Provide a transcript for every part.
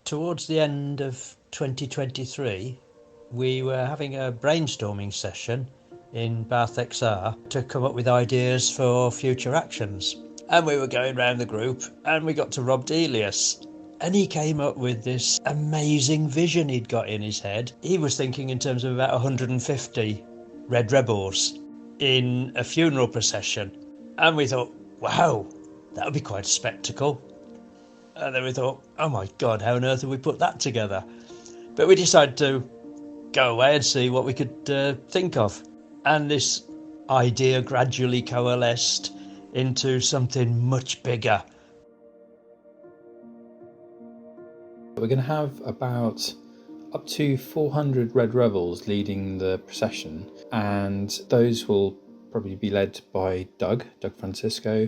Towards the end of 2023, we were having a brainstorming session in Bath XR to come up with ideas for future actions. And we were going round the group and we got to Rob Delius. And he came up with this amazing vision he'd got in his head. He was thinking in terms of about 150 Red Rebels in a funeral procession. And we thought, wow, that would be quite a spectacle. And then we thought, oh my God, how on earth have we put that together? But we decided to go away and see what we could think of. And this idea gradually coalesced into something much bigger. We're going to have about up to 400 Red Rebels leading the procession, and those will probably be led by Doug Francisco.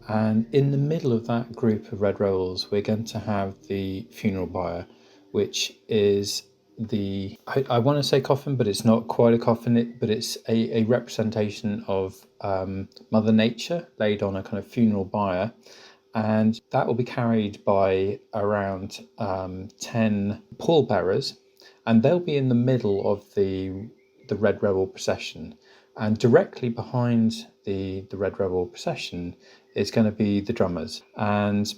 And in the middle of that group of Red Rebels, we're going to have the funeral pyre, which is I want to say coffin, but it's not quite a coffin, but it's a representation of Mother Nature laid on a kind of funeral pyre. And that will be carried by around 10 pallbearers, and they'll be in the middle of the Red Rebel procession. And directly behind the Red Rebel procession is going to be the drummers. And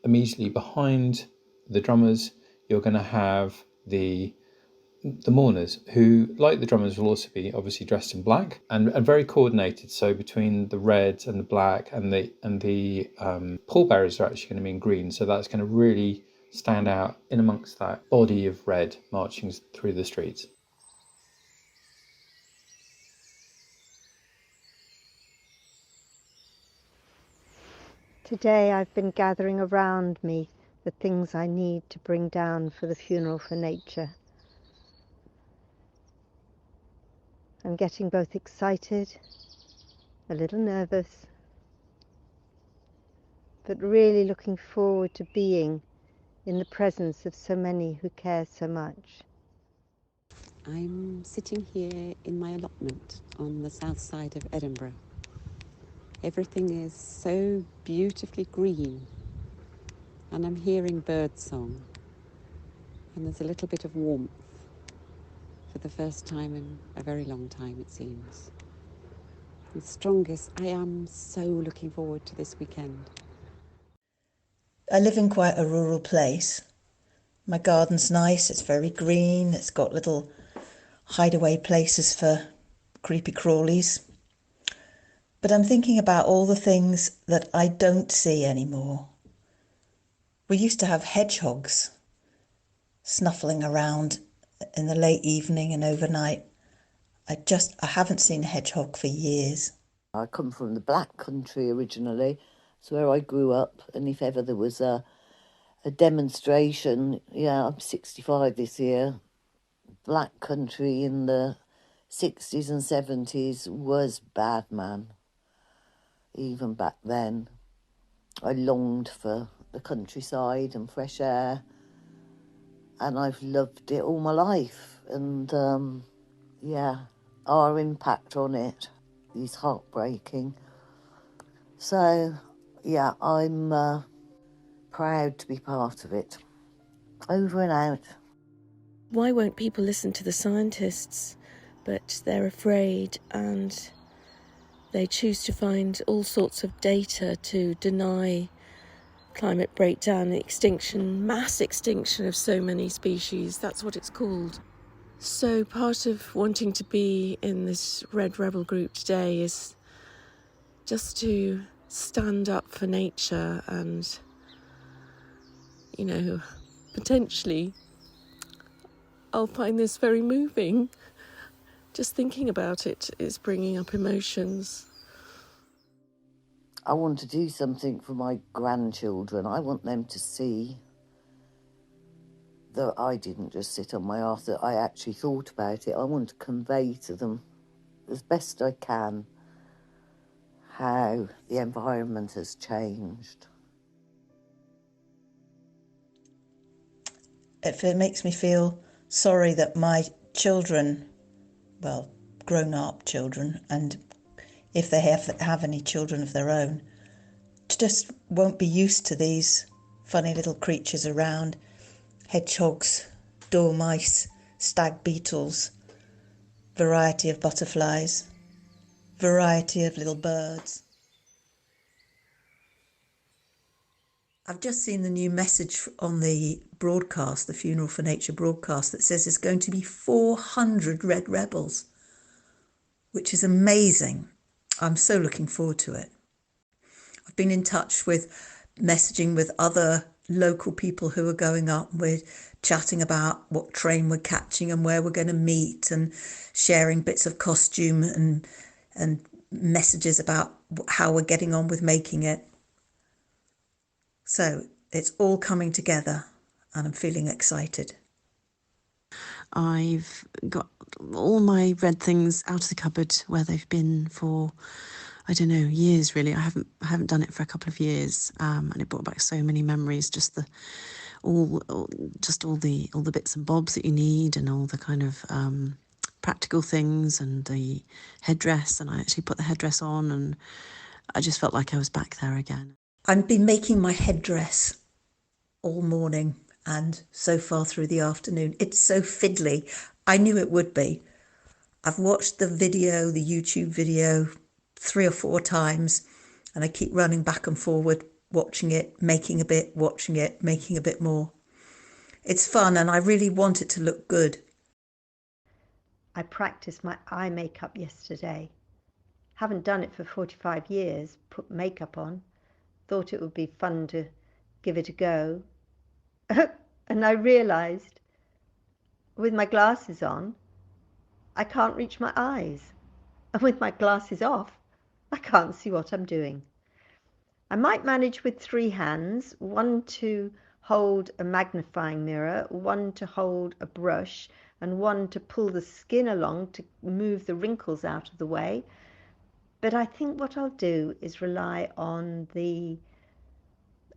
immediately behind the drummers, you're going to have the mourners, who, like the drummers, will also be obviously dressed in black and very coordinated. So between the red and the black and the pallbearers are actually going to be in green. So that's going to really stand out in amongst that body of red marching through the streets. Today I've been gathering around me the things I need to bring down for the funeral for nature. I'm getting both excited, a little nervous, but really looking forward to being in the presence of so many who care so much. I'm sitting here in my allotment on the south side of Edinburgh. Everything is so beautifully green, and I'm hearing birdsong, and there's a little bit of warmth for the first time in a very long time, it seems. The strongest. I am so looking forward to this weekend. I live in quite a rural place. My garden's nice, it's very green, it's got little hideaway places for creepy crawlies. But I'm thinking about all the things that I don't see anymore. We used to have hedgehogs snuffling around in the late evening and overnight. I haven't seen a hedgehog for years. I come from the Black Country originally. It's where I grew up, and if ever there was a demonstration, I'm 65 this year, Black Country in the 60s and 70s was bad, man. Even back then, I longed for the countryside and fresh air, and I've loved it all my life. And our impact on it is heartbreaking. So, I'm proud to be part of it. Over and out. Why won't people listen to the scientists? But they're afraid, and they choose to find all sorts of data to deny climate breakdown, extinction, mass extinction of so many species. That's what it's called. So part of wanting to be in this Red Rebel group today is just to stand up for nature and, potentially I'll find this very moving. Just thinking about it is bringing up emotions. I want to do something for my grandchildren. I want them to see that I didn't just sit on my arse, that I actually thought about it. I want to convey to them as best I can how the environment has changed. It makes me feel sorry that my children, well, grown-up children, and if they have any children of their own, just won't be used to these funny little creatures around. hedgehogs, dormice, stag beetles, variety of butterflies, variety of little birds. I've just seen the new message on the broadcast, the Funeral for Nature broadcast, that says there's going to be 400 red rebels, which is amazing. I'm so looking forward to it. I've been in touch with messaging with other local people who are going up. We're chatting about what train we're catching and where we're going to meet, and sharing bits of costume and messages about how we're getting on with making it. So it's all coming together and I'm feeling excited. I've got all my red things out of the cupboard where they've been for, I don't know, years really. I haven't done it for a couple of years, and it brought back so many memories. Just all the bits and bobs that you need, and all the kind of practical things, and the headdress. And I actually put the headdress on, and I just felt like I was back there again. I've been making my headdress all morning and so far through the afternoon. It's so fiddly. I knew it would be. I've watched the YouTube video 3 or 4 times, and I keep running back and forward, watching it, making a bit, watching it, making a bit more. It's fun, and I really want it to look good. I practiced my eye makeup yesterday. Haven't done it for 45 years, put makeup on. Thought it would be fun to give it a go. And I realised, with my glasses on, I can't reach my eyes. And with my glasses off, I can't see what I'm doing. I might manage with 3 hands, one to hold a magnifying mirror, one to hold a brush, and one to pull the skin along to move the wrinkles out of the way. But I think what I'll do is rely on the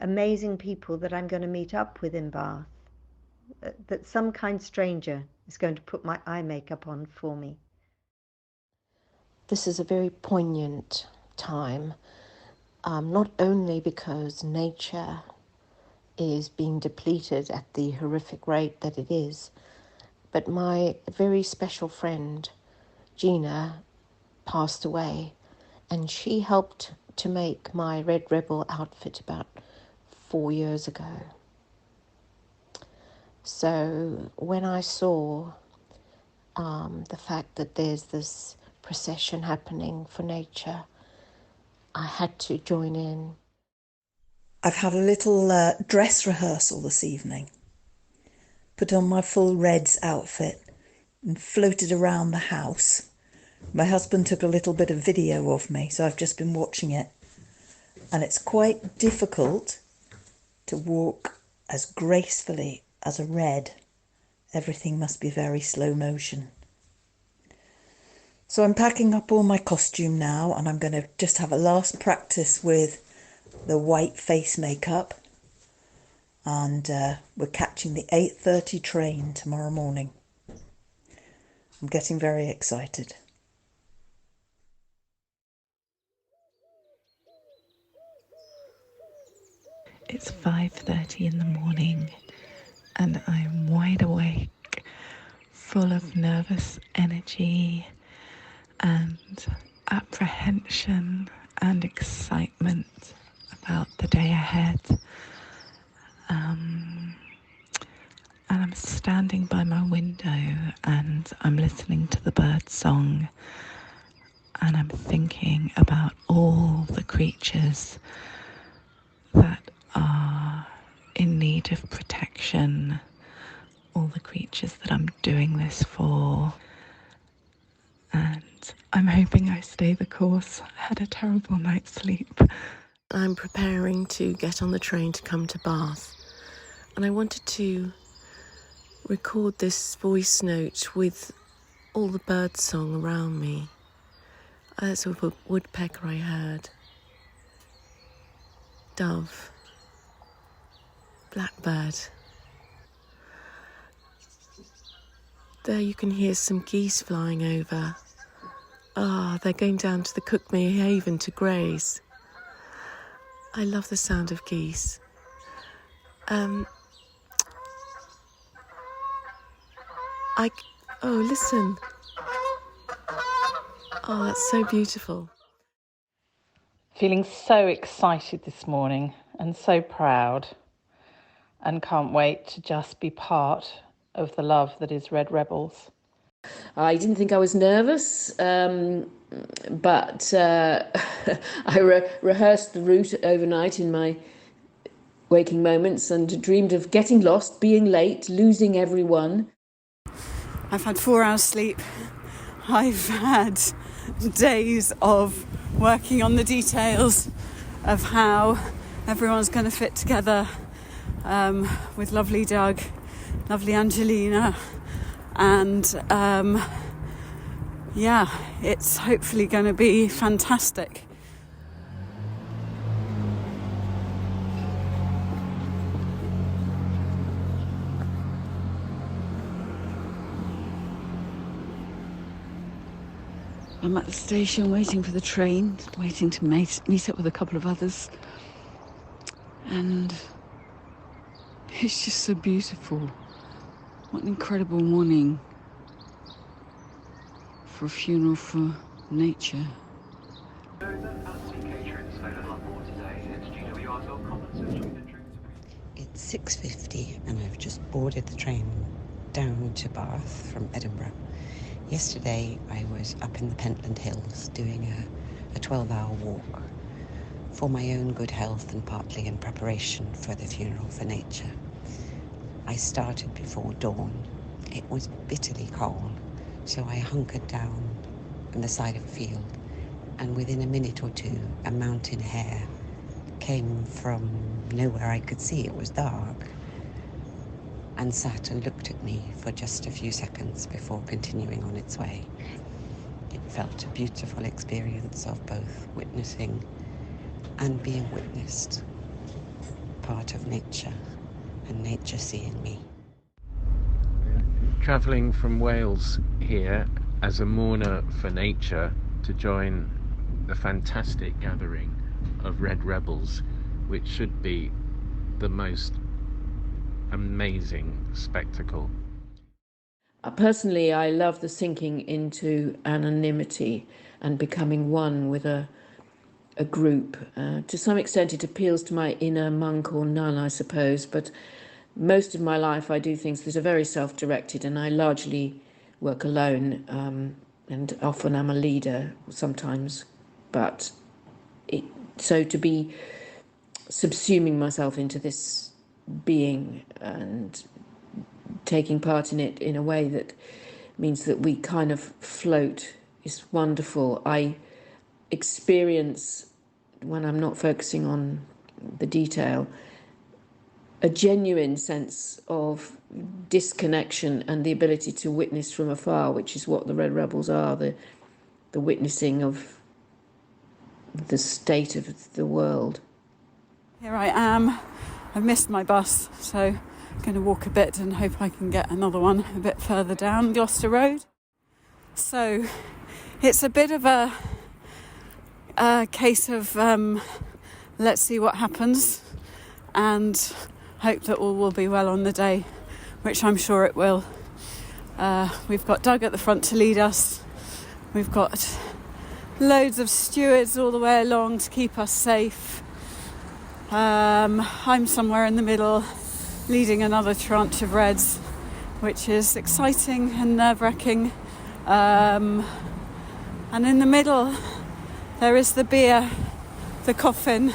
amazing people that I'm going to meet up with in Bath, that some kind stranger is going to put my eye makeup on for me. This is a very poignant time, not only because nature is being depleted at the horrific rate that it is, but my very special friend, Gina, passed away, and she helped to make my Red Rebel outfit about 4 years ago. So when I saw the fact that there's this procession happening for nature, I had to join in. I've had a little dress rehearsal this evening. Put on my full Reds outfit and floated around the house. My husband took a little bit of video of me, so I've just been watching it. And it's quite difficult to walk as gracefully as a red. Everything must be very slow motion. So I'm packing up all my costume now, and I'm going to just have a last practice with the white face makeup. And we're catching the 8:30 train tomorrow morning. I'm getting very excited. It's 5:30 in the morning and I'm wide awake, full of nervous energy and apprehension and excitement about the day ahead. And I'm standing by my window and I'm listening to the bird song, and I'm thinking about all the creatures that are in need of protection, all the creatures that I'm doing this for, and I'm hoping I stay the course. I had a terrible night's sleep. I'm preparing to get on the train to come to Bath, and I wanted to record this voice note with all the bird song around me. There's a woodpecker I heard, dove, blackbird. There you can hear some geese flying over. They're going down to the Cookmere Haven to graze. I love the sound of geese. Oh, listen. Oh, that's so beautiful. Feeling so excited this morning and so proud, and can't wait to just be part of the love that is Red Rebels. I didn't think I was nervous, but I rehearsed the route overnight in my waking moments and dreamed of getting lost, being late, losing everyone. I've had 4 hours sleep. I've had days of working on the details of how everyone's going to fit together, with lovely Doug, lovely Angelina, and it's hopefully going to be fantastic. I'm at the station waiting for the train, waiting to meet up with a couple of others. And it's just so beautiful. What an incredible morning for a funeral for nature. It's 6:50 and I've just boarded the train down to Bath from Edinburgh. Yesterday I was up in the Pentland Hills doing a 12-hour walk for my own good health and partly in preparation for the funeral for nature. I started before dawn. It was bitterly cold, so I hunkered down on the side of a field, and within a minute or two a mountain hare came from nowhere I could see. It was dark, and sat and looked at me for just a few seconds before continuing on its way. It felt a beautiful experience of both witnessing and being witnessed, part of nature and nature seeing me. Travelling from Wales here as a mourner for nature to join the fantastic gathering of Red Rebels, which should be the most amazing spectacle. Personally, I love the sinking into anonymity and becoming one with a group. To some extent it appeals to my inner monk or nun, I suppose, but most of my life I do things that are very self-directed, and I largely work alone, and often I'm a leader sometimes, but so to be subsuming myself into this being and taking part in it in a way that means that we kind of float is wonderful. I experience, when I'm not focusing on the detail, a genuine sense of disconnection and the ability to witness from afar, which is what the Red Rebels are, the witnessing of the state of the world. Here I am. I've missed my bus, so I'm going to walk a bit and hope I can get another one a bit further down Gloucester Road. So it's a bit of a case of let's see what happens and hope that all will be well on the day, which I'm sure it will. We've got Doug at the front to lead us. We've got loads of stewards all the way along to keep us safe. I'm somewhere in the middle leading another tranche of Reds, which is exciting and nerve-wracking. And in the middle there is the beer, the coffin,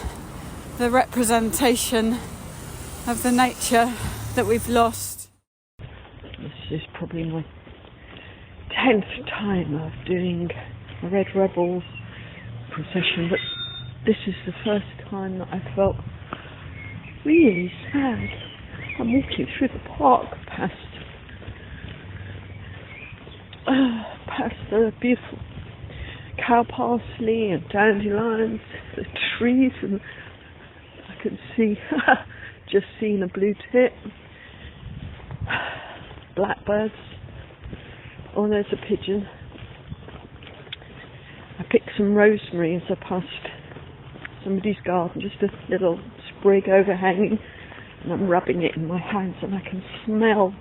the representation of the nature that we've lost. This is probably my 10th time of doing a Red Rebels procession, but this is the first time that I felt really sad. I'm walking through the park past the beautiful cow parsley and dandelions, the trees, and I can see, just seeing a blue tit, blackbirds. Oh, there's a pigeon. I picked some rosemary as I passed somebody's garden, just a little sprig overhanging, and I'm rubbing it in my hands and I can smell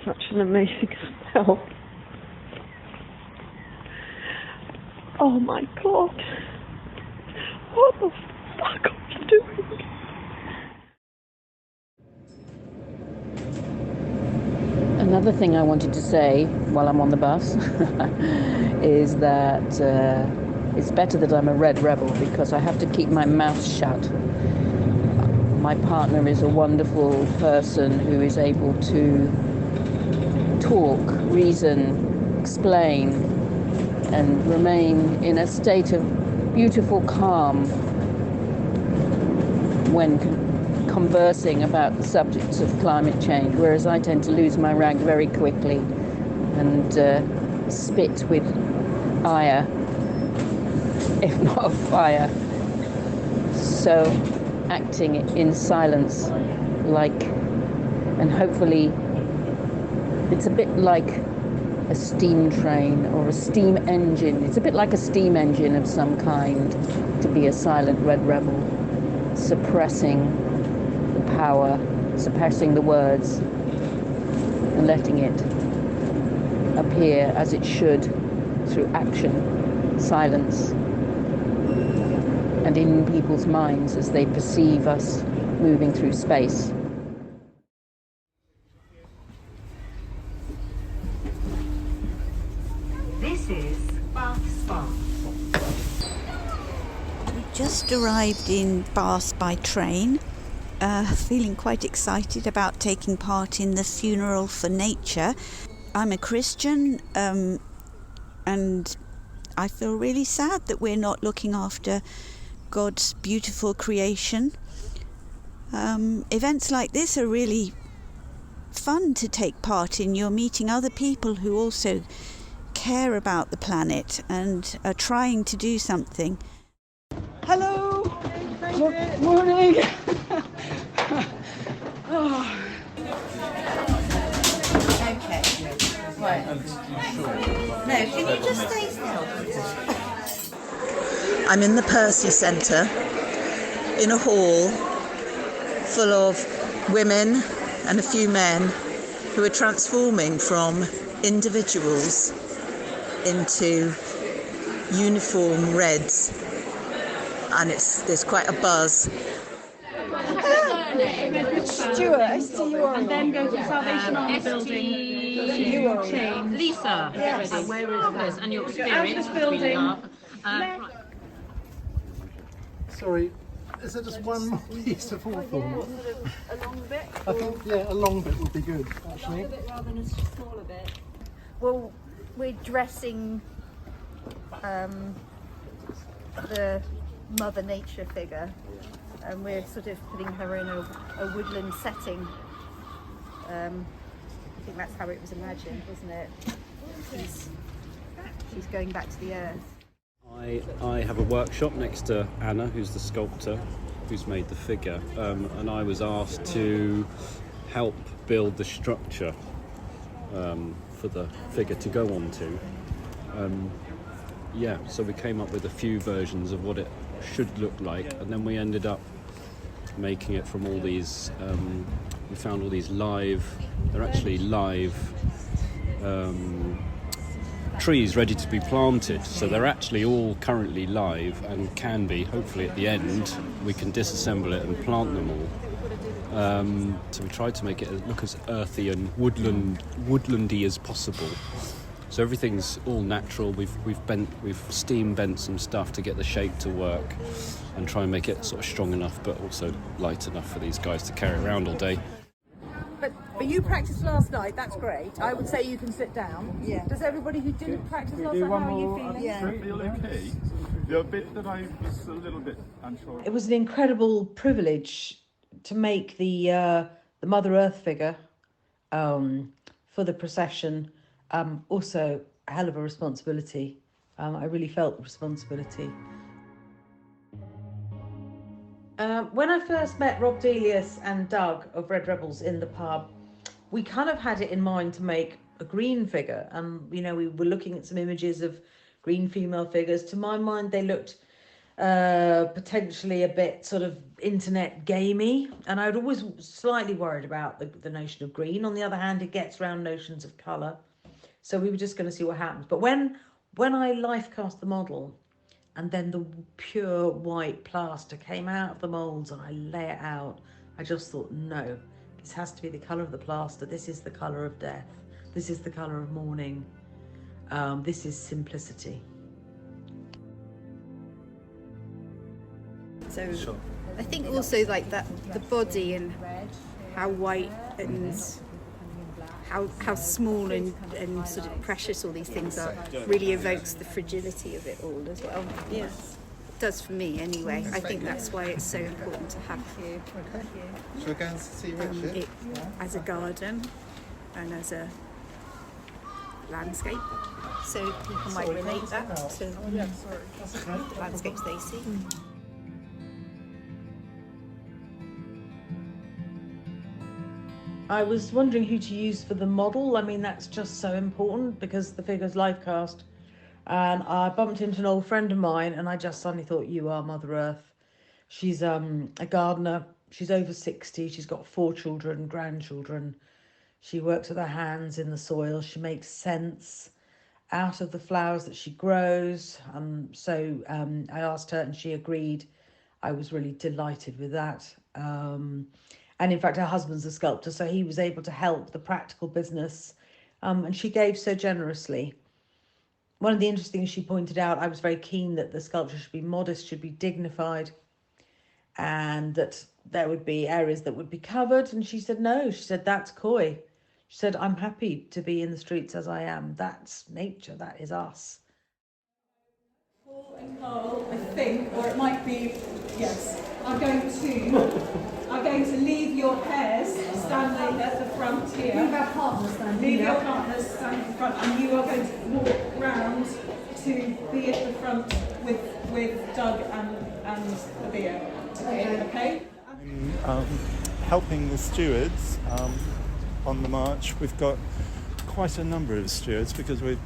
such an amazing smell. Oh my god. What the fuck are we doing? Another thing I wanted to say while I'm on the bus is that it's better that I'm a red rebel because I have to keep my mouth shut. My partner is a wonderful person who is able to talk, reason, explain, and remain in a state of beautiful calm when conversing about the subjects of climate change, whereas I tend to lose my rag very quickly and spit with ire, if not fire. So acting in silence, and hopefully it's a bit like a steam train or a steam engine. It's a bit like a steam engine of some kind to be a silent red rebel, suppressing the power, suppressing the words, and letting it appear as it should through action, silence, and in people's minds as they perceive us moving through space. This is Bath Spa. We just arrived in Bath by train, feeling quite excited about taking part in the funeral for nature. I'm a Christian, and I feel really sad that we're not looking after God's beautiful creation. Events like this are really fun to take part in. You're meeting other people who also care about the planet and are trying to do something. Hello. Morning. Oh. Okay. Right. No, can you just stay still? I'm in the Percy Centre, in a hall full of women and a few men who are transforming from individuals into uniform reds, and there's quite a buzz. Stuart, S-T-U-R. And then go to the Salvation Army building. Lisa. Yes. And where is this? And your experience building up. Sorry, is there just one more piece of hawthorn? A long bit? I think, yeah, a long bit would be good, actually. A bit rather than a smaller bit. Well, we're dressing the Mother Nature figure, and we're sort of putting her in a woodland setting. I think that's how it was imagined, wasn't it? She's going back to the earth. I have a workshop next to Anna, who's the sculptor, who's made the figure, and I was asked to help build the structure for the figure to go on to. So we came up with a few versions of what it should look like, and then we ended up making it from all these, we found all these they're actually live trees ready to be planted, so they're actually all currently live and can be, hopefully at the end we can disassemble it and plant them all. So we tried to make it look as earthy and woodlandy as possible. So everything's all natural. We've steam bent some stuff to get the shape to work and try and make it sort of strong enough but also light enough for these guys to carry around all day. But you practiced last night, that's great. I would say you can sit down. Yeah. Does everybody who didn't practice last night, how are you feeling? Yeah. I feel okay. The bit that I was a little bit unsure. It was an incredible privilege to make the Mother Earth figure for the procession. Also a hell of a responsibility. I really felt the responsibility. When I first met Rob Delius and Doug of Red Rebels in the pub, we kind of had it in mind to make a green figure. And, we were looking at some images of green female figures. To my mind, they looked potentially a bit sort of internet gamey, and I'd always slightly worried about the notion of green. On the other hand, it gets around notions of colour, so we were just going to see what happens. But when I life cast the model, and then the pure white plaster came out of the moulds and I lay it out, I just thought, no, this has to be the colour of the plaster. This is the colour of death. This is the colour of mourning. This is simplicity. So sure. I think also like that, the body and how white and how small and sort of precious all these things are really evokes the fragility of it all as well. Yes. It does for me anyway. I think that's why it's so important to have it as a garden and as a landscape. So people might relate that to the landscapes they see. I was wondering who to use for the model. I mean, that's just so important because the figure's life cast. And I bumped into an old friend of mine and I just suddenly thought, you are Mother Earth. She's a gardener. She's over 60. She's got 4 children, grandchildren. She works with her hands in the soil. She makes sense out of the flowers that she grows. So I asked her and she agreed. I was really delighted with that. And in fact, her husband's a sculptor, so he was able to help the practical business. And she gave so generously. One of the interesting things she pointed out, I was very keen that the sculpture should be modest, should be dignified, and that there would be areas that would be covered. And she said, no, she said, that's coy. She said, I'm happy to be in the streets as I am. That's nature, that is us. Paul and Carl, I think, or it might be, yes, are going to leave your pairs standing at the front here. Leave our partners standing Leave here. your partners standing at the front, and you are going to walk round to be at the front with Doug and the beer. Okay? I'm helping the stewards on the march. We've got quite a number of stewards because we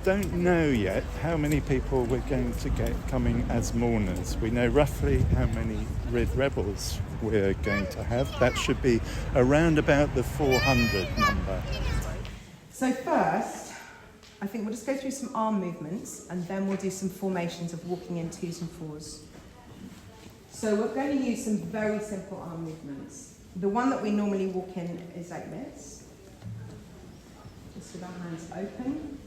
don't know yet how many people we're going to get coming as mourners. We know roughly how many Red Rebels we're going to have. That should be around about the 400 number. So first, I think we'll just go through some arm movements and then we'll do some formations of walking in 2s and 4s. So we're going to use some very simple arm movements. The one that we normally walk in is like this, just with our hands open.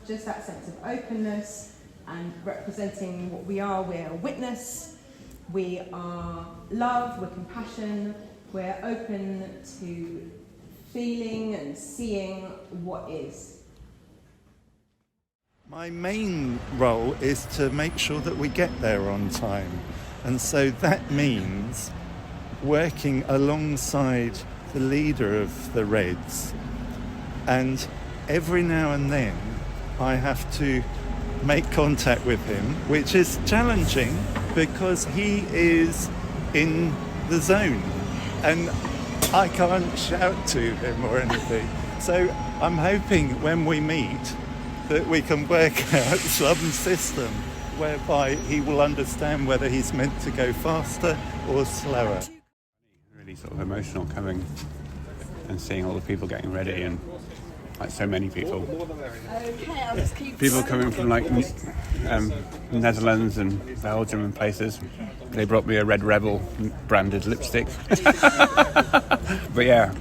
Just that sense of openness and representing what we are. We're witness, we are love, we're compassion, we're open to feeling and seeing what is. My main role is to make sure that we get there on time. And so that means working alongside the leader of the Reds. And every now and then, I have to make contact with him, which is challenging because he is in the zone and I can't shout to him or anything. So I'm hoping when we meet that we can work out some system whereby he will understand whether he's meant to go faster or slower. Really sort of emotional coming and seeing all the people getting ready and like so many people. Okay, I'll just keep people coming from like Netherlands and Belgium and places. They brought me a Red Rebel branded lipstick. But yeah,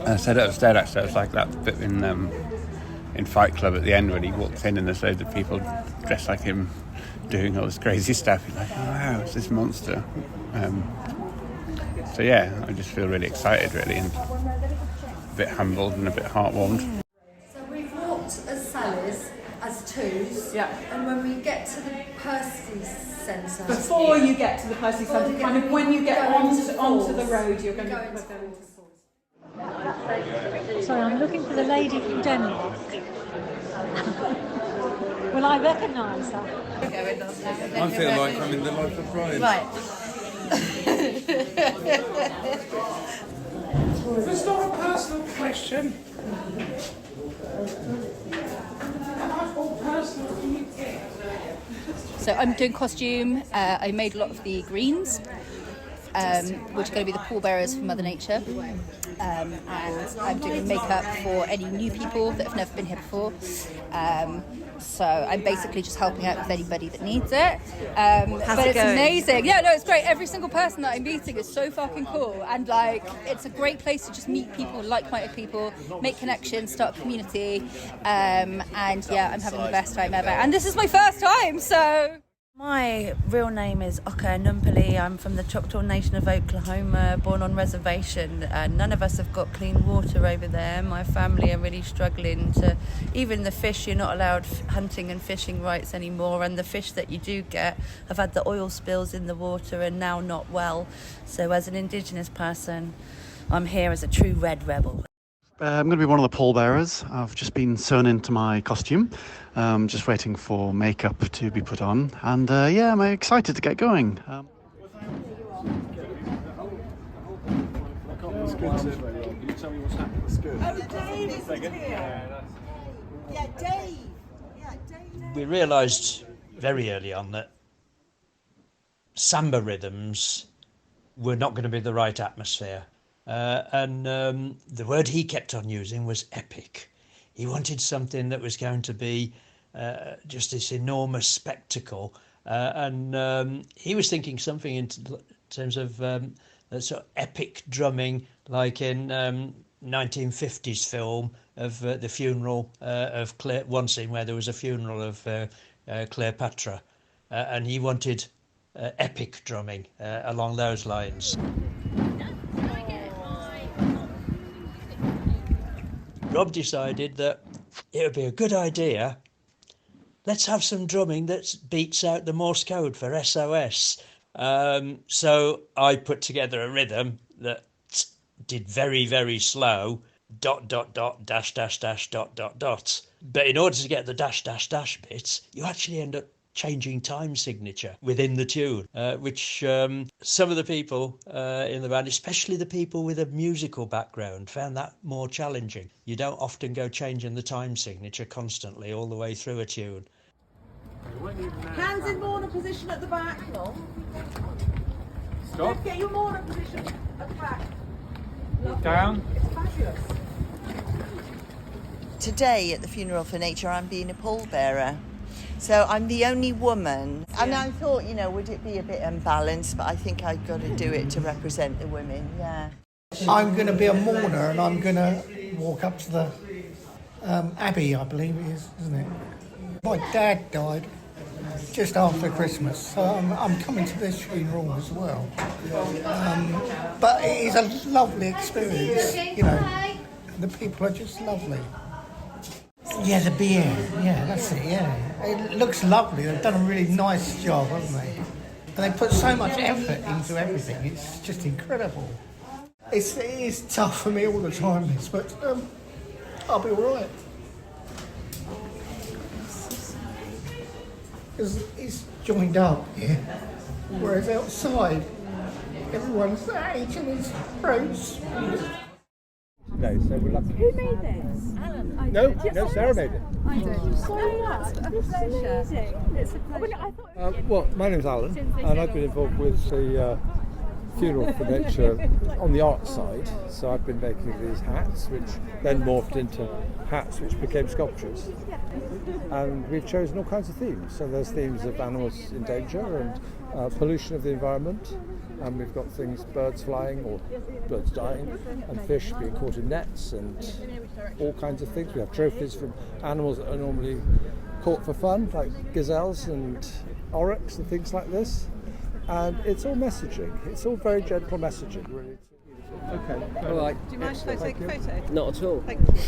I said it upstairs actually. It was like that bit in Fight Club at the end when he walks in and there's loads of people dressed like him doing all this crazy stuff. He's like, oh, wow, it's this monster. So yeah, I just feel really excited really and a bit humbled and a bit heartwarmed. So we've walked as Sallies, as 2s, yeah. And when we get to the Percy Centre... Before you get to the Percy Centre, kind of when you get onto the road, you're going to go into 4s. Sorry, I'm looking for the lady from Denmark. Will I recognise her? I feel like I'm in the life of Brian. Right. If it's not a personal question, and I thought So I'm doing costume. I made a lot of the greens, which are going to be the pallbearers for Mother Nature. And I'm doing makeup for any new people that have never been here before. So I'm basically just helping out with anybody that needs it. But it's amazing. Yeah, no, it's great. Every single person that I'm meeting is so fucking cool. And like, it's a great place to just meet people, like-minded people, make connections, start a community. And yeah, I'm having the best time ever. And this is my first time, so... My real name is Oka Numpali. I'm from the Choctaw Nation of Oklahoma, born on reservation. None of us have got clean water over there. My family are really struggling to... Even the fish, you're not allowed hunting and fishing rights anymore, and the fish that you do get have had the oil spills in the water and now not well. So as an Indigenous person, I'm here as a true Red Rebel. I'm going to be one of the pallbearers. I've just been sewn into my costume, just waiting for makeup to be put on, and yeah, I'm excited to get going. We realised very early on that samba rhythms were not going to be the right atmosphere. And the word he kept on using was epic. He wanted something that was going to be just this enormous spectacle. And he was thinking something in terms of sort of epic drumming, like in 1950s film of the funeral of one scene where there was a funeral of Cleopatra. And he wanted epic drumming along those lines. Rob decided that it would be a good idea. Let's have some drumming that beats out the Morse code for SOS. So I put together a rhythm that did very, very slow, ... .. ... ... ... ... ... ... But in order to get the ... ... ... bits, you actually end up changing time signature within the tune, which some of the people in the band, especially the people with a musical background, found that more challenging. You don't often go changing the time signature constantly all the way through a tune. Hands in mourner position at the back. No. Stop. Get your mourner position at the back. Lovely. Down. It's fabulous. Today at the Funeral for Nature, I'm being a pallbearer. So I'm the only woman, and I thought, you know, would it be a bit unbalanced, but I think I've got to do it to represent the women, yeah. I'm going to be a mourner, and I'm going to walk up to the Abbey, I believe it is, isn't it? My dad died just after Christmas, so I'm coming to this funeral as well. But it is a lovely experience, you know. The people are just lovely. Yeah, the beer. Yeah, that's it, yeah. It looks lovely. They've done a really nice job, haven't they? And they put so much effort into everything. It's just incredible. It is tough for me all the time, this, but I'll be all right. Because it's joined up here, whereas outside, everyone's at each other's throats. No, so we're lucky. Who made this? Alan. No, Sarah made it. I did. So that's a pleasure. It's a pleasure. Well, my name's Alan, and I've been involved with the Funeral for Nature on the art side. So I've been making these hats, which then morphed into hats, which became sculptures. And we've chosen all kinds of themes. So there's themes of animals in danger and pollution of the environment. And we've got things, birds flying or birds dying, and fish being caught in nets, and all kinds of things. We have trophies from animals that are normally caught for fun, like gazelles and oryx and things like this. And it's all messaging. It's all very gentle messaging, really. Okay. All right. Do you mind if I take a photo? Not at all. Thank you.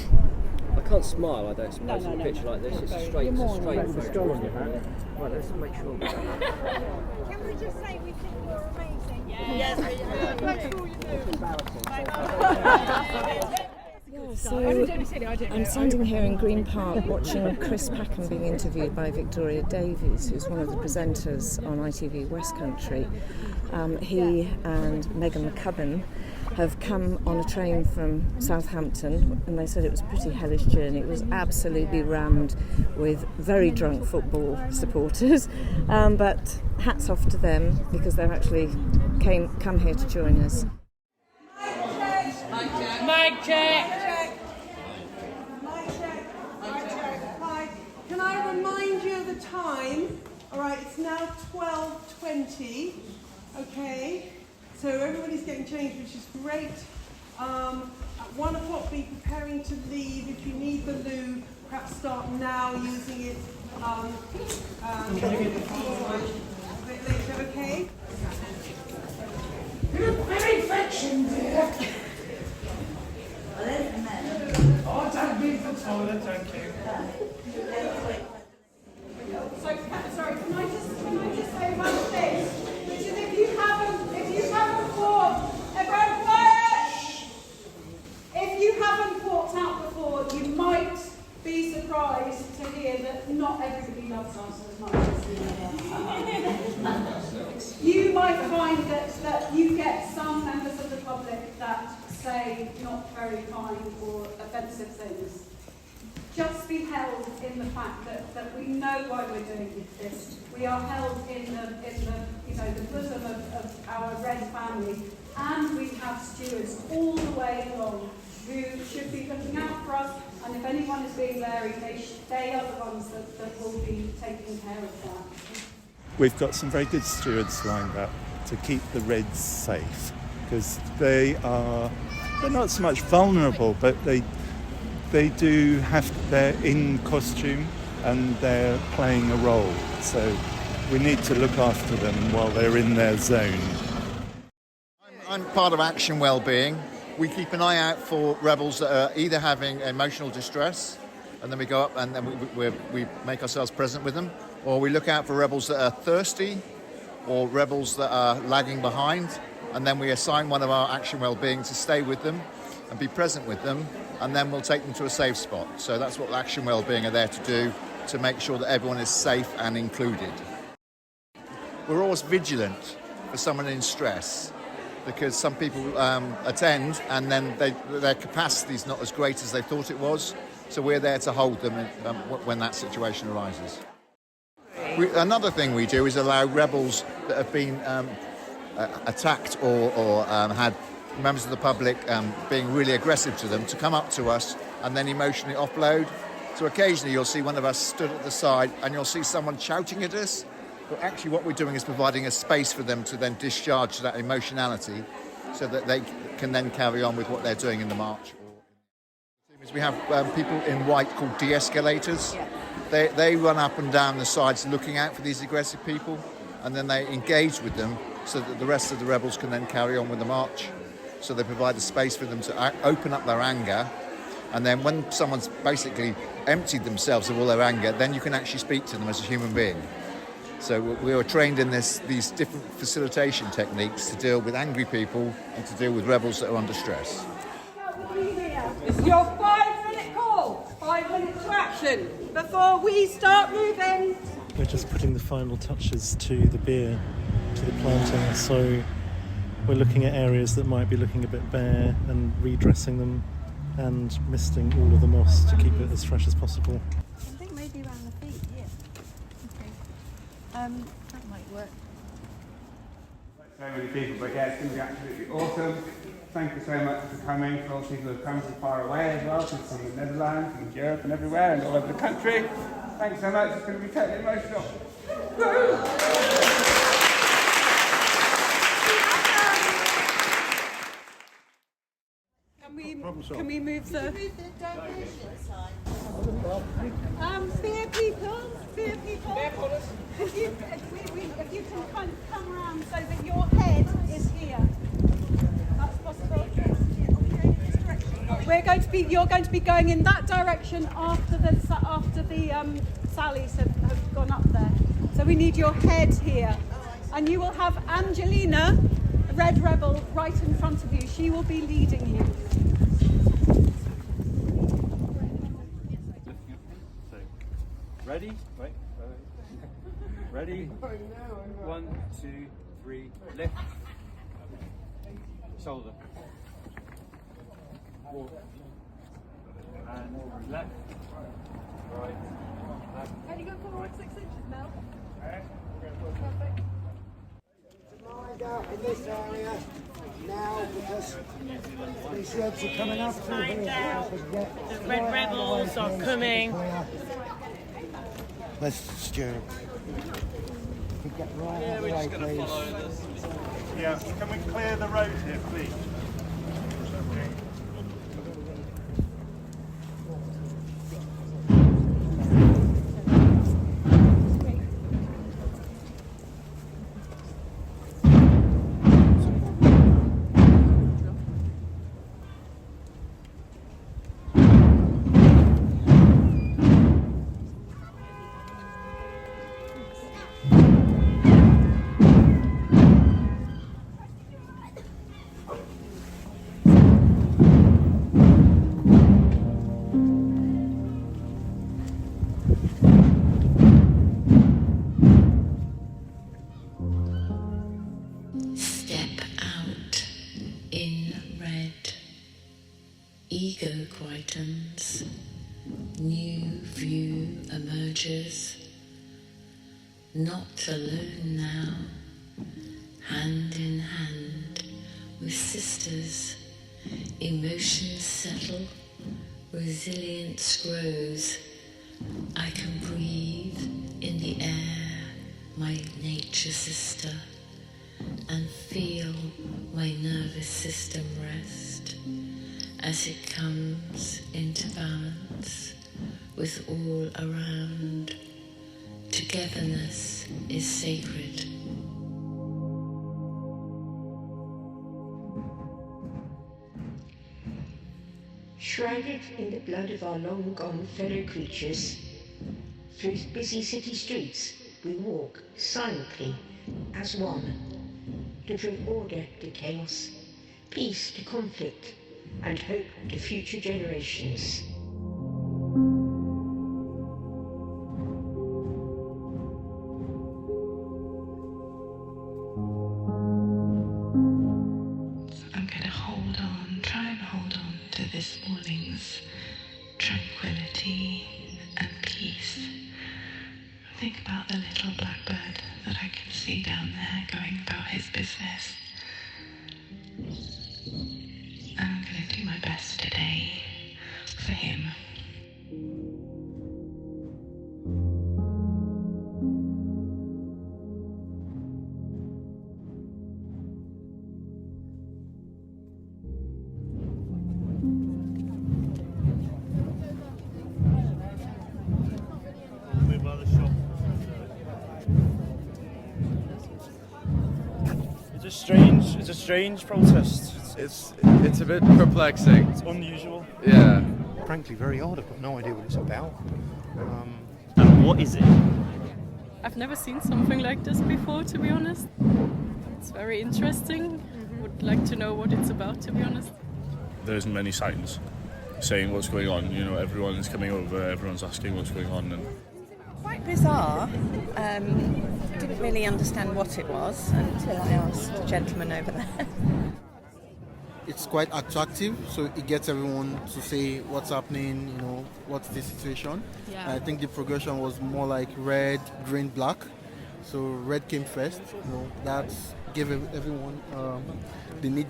I can't smile, I don't suppose, in a picture like this. It's a straight photo. Right, let's make sure. Can we just say we think you're amazing? Yes, So I'm standing here in Green Park watching Chris Packham being interviewed by Victoria Davies, who's one of the presenters on ITV West Country. He and Megan McCubbin have come on a train from Southampton, and they said it was a pretty hellish journey. It was absolutely rammed with very drunk football supporters, but hats off to them because they've actually come here to join us. Mic check. Hi. Can I remind you of the time? All right, it's now 12:20. Okay, so everybody's getting changed, which is great. At 1 o'clock, be preparing to leave. If you need the loo, perhaps start now using it. A bit later, okay? Infection, dear. Oh, don't be the toilet, thank you. Sorry, can I just say one thing? Which is if you haven't walked, everyone quiet! If you haven't walked out before, you might be surprised to hear that not everybody loves us as much as we do. You might find that you get some members of the public that say not very kind or offensive things. Just be held in the fact that we know why we're doing this. We are held in the bosom of our Red family, and we have stewards all the way along who should be looking out for us. And if anyone is being wary, they are the ones that will be taking care of that. We've got some very good stewards lined up to keep the Reds safe, because they're not so much vulnerable, but they're in costume and they're playing a role. So we need to look after them while they're in their zone. I'm part of Action Wellbeing. We keep an eye out for rebels that are either having emotional distress, and then we go up and then we make ourselves present with them, or we look out for rebels that are thirsty or rebels that are lagging behind, and then we assign one of our Action Wellbeing to stay with them and be present with them, and then we'll take them to a safe spot. So that's what Action Wellbeing are there to do, to make sure that everyone is safe and included. We're always vigilant for someone in stress, because some people attend and then their capacity is not as great as they thought it was. So we're there to hold them when that situation arises. Another thing we do is allow rebels that have been attacked or had members of the public being really aggressive to them to come up to us and then emotionally offload. So occasionally you'll see one of us stood at the side and you'll see someone shouting at us, but actually what we're doing is providing a space for them to then discharge that emotionality so that they can then carry on with what they're doing in the march. We have people in white called de-escalators. They run up and down the sides looking out for these aggressive people, and then they engage with them so that the rest of the rebels can then carry on with the march. So they provide a space for them to open up their anger, and then when someone's basically emptied themselves of all their anger, then you can actually speak to them as a human being. So we are trained in these different facilitation techniques to deal with angry people and to deal with rebels that are under stress. It's your 5-minute call, 5 minutes to action before we start moving. We're just putting the final touches to the beer, to the planting, so we're looking at areas that might be looking a bit bare and redressing them and misting all of the moss to keep it as fresh as possible. I think maybe around the feet, yeah. Okay. That might work. So many people, but yeah, it's going to be absolutely awesome. Thank you so much for coming, for all the people who have come from far away as well, from the Netherlands and Europe and everywhere and all over the country. Thanks so much, it's going to be totally emotional. Can we move the beer people? If you can kind of come around so that your head is here. That's possible. You're going to be going in that direction after the Sallies have gone up there. So we need your head here, and you will have Angelina, a Red Rebel, right in front of you. She will be leading you. Ready? Wait. Ready? 1, 2, 3, lift. Shoulder. walk. And left, right, left. Can you go forward 6 inches, Mel? Perfect. Mind out in this area now because these reds are coming up through here. The Red Rebels are coming. Let's steer. Get right out of the way, please. Yeah, can we clear the road here, please? Ego quietens, new view emerges. Not alone now, hand in hand with sisters. Emotions settle, resilience grows. I can breathe in the air, my nature sister, and feel my nervous system rest as it comes into balance with all around. Togetherness is sacred. Shrouded in the blood of our long-gone fellow creatures, through busy city streets we walk silently as one, to bring order to chaos, peace to conflict, and hope to future generations. I'm going to hold on, try and hold on to this morning's tranquility and peace. Think about the little blackbird that I can see down there going about his business. And I'm going to do my best today for him. It's a strange protest. It's a bit perplexing. It's unusual. Yeah. Frankly, very odd. I've got no idea what it's about. And what is it? I've never seen something like this before, to be honest. It's very interesting. Would like to know what it's about, to be honest. There isn't many signs saying what's going on. You know, everyone's coming over, everyone's asking what's going on, and quite bizarre. Didn't really understand what it was until I asked the gentleman over there. It's quite attractive, so it gets everyone to say what's happening, you know, what's the situation. Yeah. I think the progression was more like red, green, black. So red came first. You know, that gave everyone the need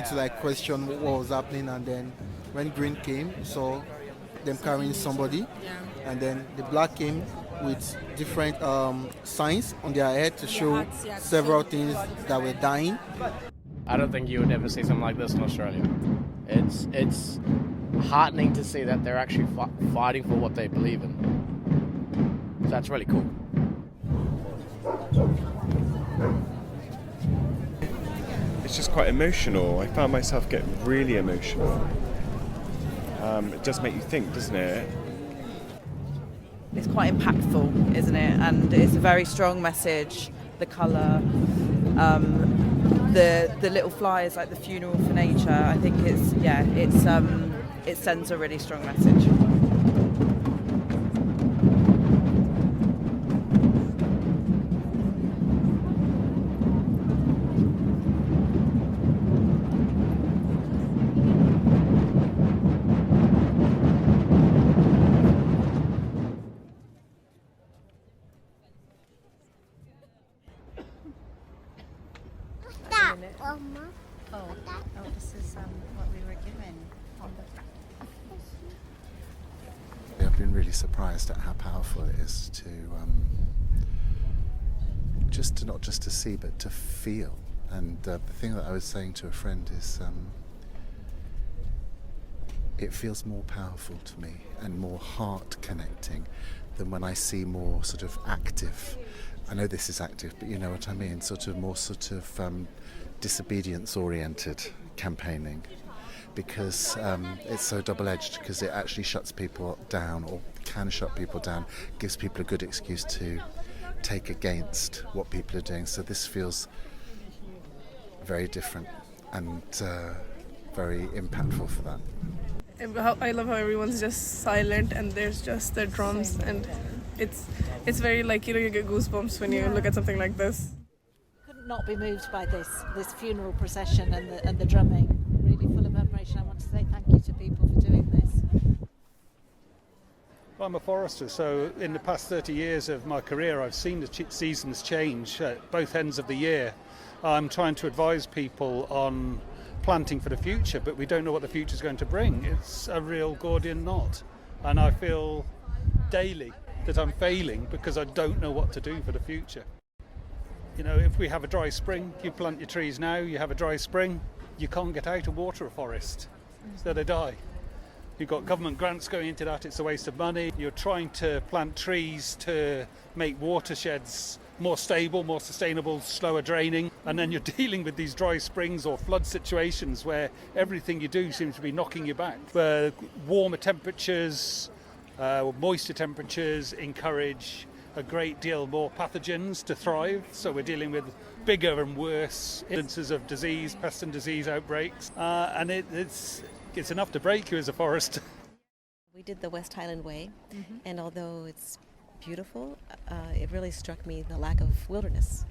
to like question what was happening, and then when green came, you saw them carrying somebody, and then the black came with different signs on their head to show several things that were dying. I don't think you would ever see something like this in Australia. It's heartening to see that they're actually fighting for what they believe in. So that's really cool. It's just quite emotional. I found myself getting really emotional. It does make you think, doesn't it? It's quite impactful, isn't it? And it's a very strong message. The colour, the little flyers like the funeral for nature. I think it sends a really strong message. minute. Oh, this is what we were given. I've been really surprised at how powerful it is to not just to see but to feel. And the thing that I was saying to a friend is it feels more powerful to me and more heart connecting than when I see more sort of active, I know this is active, but you know what I mean, sort of more sort of disobedience oriented campaigning, because it's so double-edged, because it actually shuts people down, or can shut people down, gives people a good excuse to take against what people are doing. So this feels very different and very impactful for that. I love how everyone's just silent and there's just the drums, and it's very like, you know, you get goosebumps when you look at something like this. Couldn't not be moved by this funeral procession and the drumming. Really full of admiration. I want to say thank you to people for doing this. I'm a forester, so in the past 30 years of my career I've seen the seasons change at both ends of the year. I'm trying to advise people on planting for the future, but we don't know what the future is going to bring. It's a real Gordian knot, and I feel daily that I'm failing because I don't know what to do for the future. You know, if we have a dry spring, you plant your trees now, you have a dry spring, you can't get out and water a forest, so they die. You've got government grants going into that, it's a waste of money. You're trying to plant trees to make watersheds more stable, more sustainable, slower draining, and then you're dealing with these dry springs or flood situations where everything you do seems to be knocking you back. Where warmer temperatures, moisture temperatures encourage a great deal more pathogens to thrive, so we're dealing with bigger and worse incidences of disease, pest and disease outbreaks, and it's enough to break you as a forester. We did the West Highland Way, and although it's beautiful, it really struck me the lack of wilderness.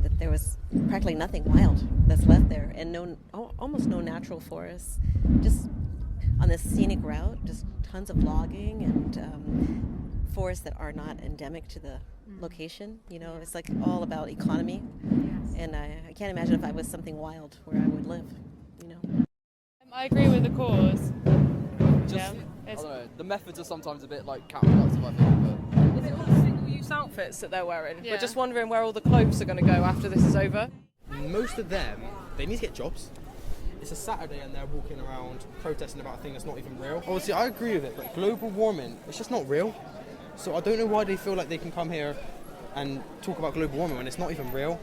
That there was practically nothing wild that's left there, and almost no natural forests. Just on this scenic route, just tons of logging and forests that are not endemic to the location. You know, it's like all about economy, and I can't imagine if I was something wild where I would live. You know. I agree with the cause. I don't know, the methods are sometimes a bit like counterproductive, I think. But is it all single-use outfits that they're wearing? Yeah. We're just wondering where all the clothes are going to go after this is over. Most of them, they need to get jobs. It's a Saturday and they're walking around protesting about a thing that's not even real. Obviously, I agree with it, but global warming, it's just not real. So I don't know why they feel like they can come here and talk about global warming when it's not even real.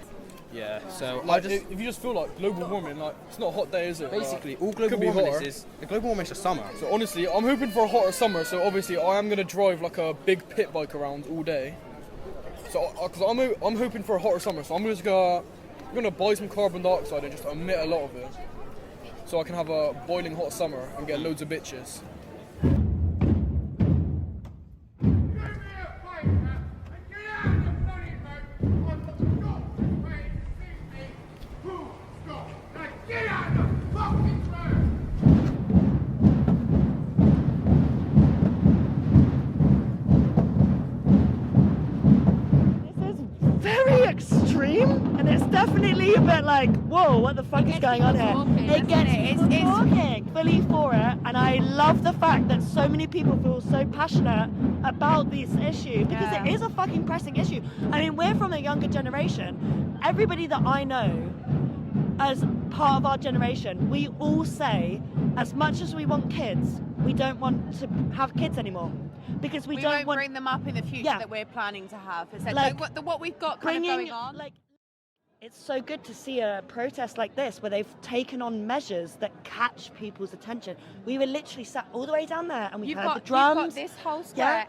Yeah, so like if you just feel like global warming, like it's not a hot day, is it? Basically, all global warming is the global warming is just summer. So honestly, I'm hoping for a hotter summer. So obviously, I am gonna drive like a big pit bike around all day. So because I'm hoping for a hotter summer, so I'm gonna buy some carbon dioxide and just emit a lot of it, so I can have a boiling hot summer and get loads of bitches. Very extreme, and it's definitely a bit like, whoa, what the fuck is going on here? It gets it's talking fully for it, and I love the fact that so many people feel so passionate about this issue, because it is a fucking pressing issue. I mean, we're from a younger generation. Everybody that I know as part of our generation, we all say, as much as we want kids, we don't want to have kids anymore. Because we don't won't bring them up in the future that we're planning to have. Like what we've got kind of going on. It's so good to see a protest like this where they've taken on measures that catch people's attention. We were literally sat all the way down there and we heard the drums. You've got this whole square,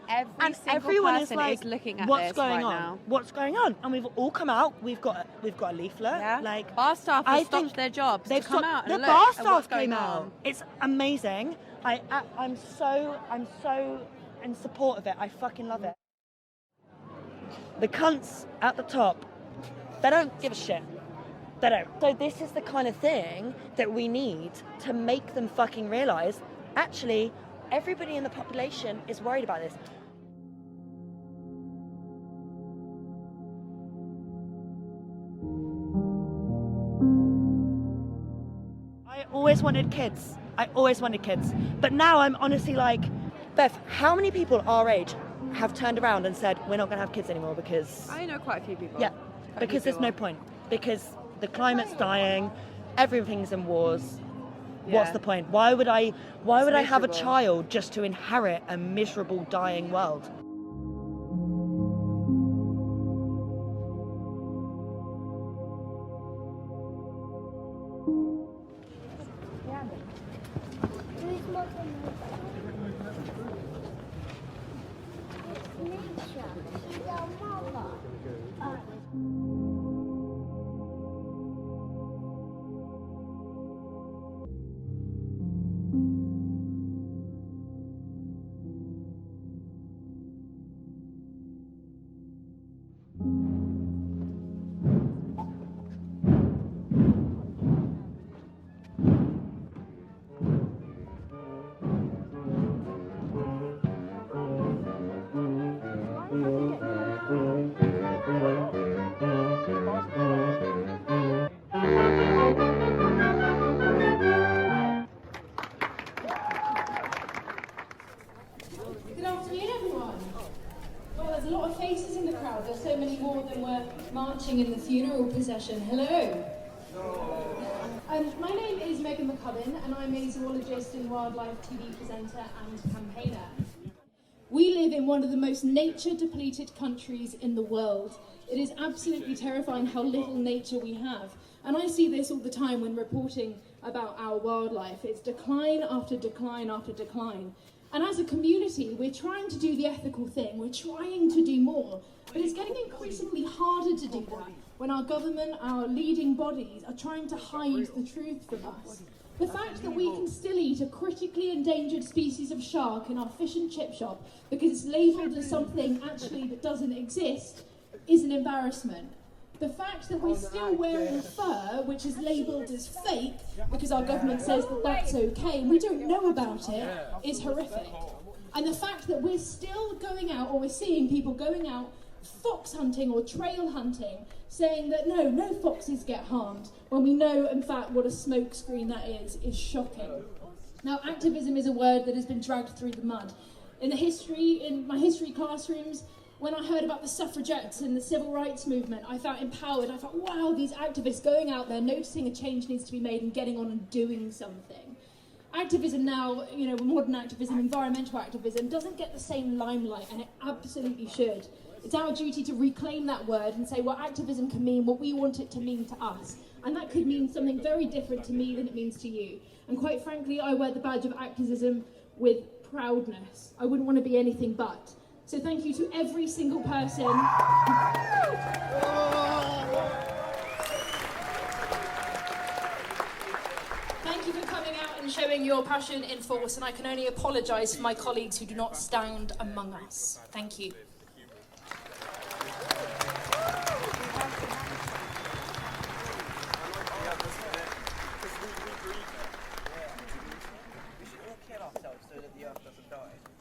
everyone person is looking at what's this going right on? now. What's going on? And we've all come out. We've got a leaflet. Yeah. Like bar staff have stopped their jobs to come out and the look bar at staff what's came going out. on. It's amazing. I'm so in support of it. I fucking love it. The cunts at the top, they don't give a shit. They don't. So this is the kind of thing that we need to make them fucking realise, actually, everybody in the population is worried about this. always wanted kids. I always wanted kids. But now I'm honestly like, Beth, how many people our age have turned around and said, we're not going to have kids anymore because... I know quite a few people. Yeah, because there's no point. Because the climate's dying, everything's in wars. Yeah. What's the point? Why would I have a miserable. child just to inherit a miserable, dying world? Good afternoon, everyone. Well, there's a lot of faces in the crowd. There's so many more than were marching in the funeral procession. Hello. My name is Megan McCubbin, and I'm a zoologist and wildlife TV presenter and campaigner. We live in one of the most nature-depleted countries in the world. It is absolutely terrifying how little nature we have. And I see this all the time when reporting about our wildlife. It's decline after decline after decline. And as a community, we're trying to do the ethical thing. We're trying to do more. But it's getting increasingly harder to do that when our government, our leading bodies are trying to hide the truth from us. The fact that we can still eat a critically endangered species of shark in our fish and chip shop because it's labelled as something actually that doesn't exist is an embarrassment. The fact that we're still wearing fur, which is labelled as fake because our government says that that's okay and we don't know about it, is horrific. And the fact that we're still going out, or we're seeing people going out fox hunting or trail hunting, saying that no foxes get harmed, when we know, in fact, what a smokescreen that is shocking. Now, activism is a word that has been dragged through the mud. In my history classrooms, when I heard about the suffragettes and the civil rights movement, I felt empowered. I thought, wow, these activists going out there, noticing a change needs to be made and getting on and doing something. Activism now, modern activism, environmental activism, doesn't get the same limelight, and it absolutely should. It's our duty to reclaim that word and say what activism can mean, what we want it to mean to us. And that could mean something very different to me than it means to you. And quite frankly, I wear the badge of activism with proudness. I wouldn't want to be anything but. So thank you to every single person. Thank you for coming out and showing your passion in force, and I can only apologise for my colleagues who do not stand among us. Thank you.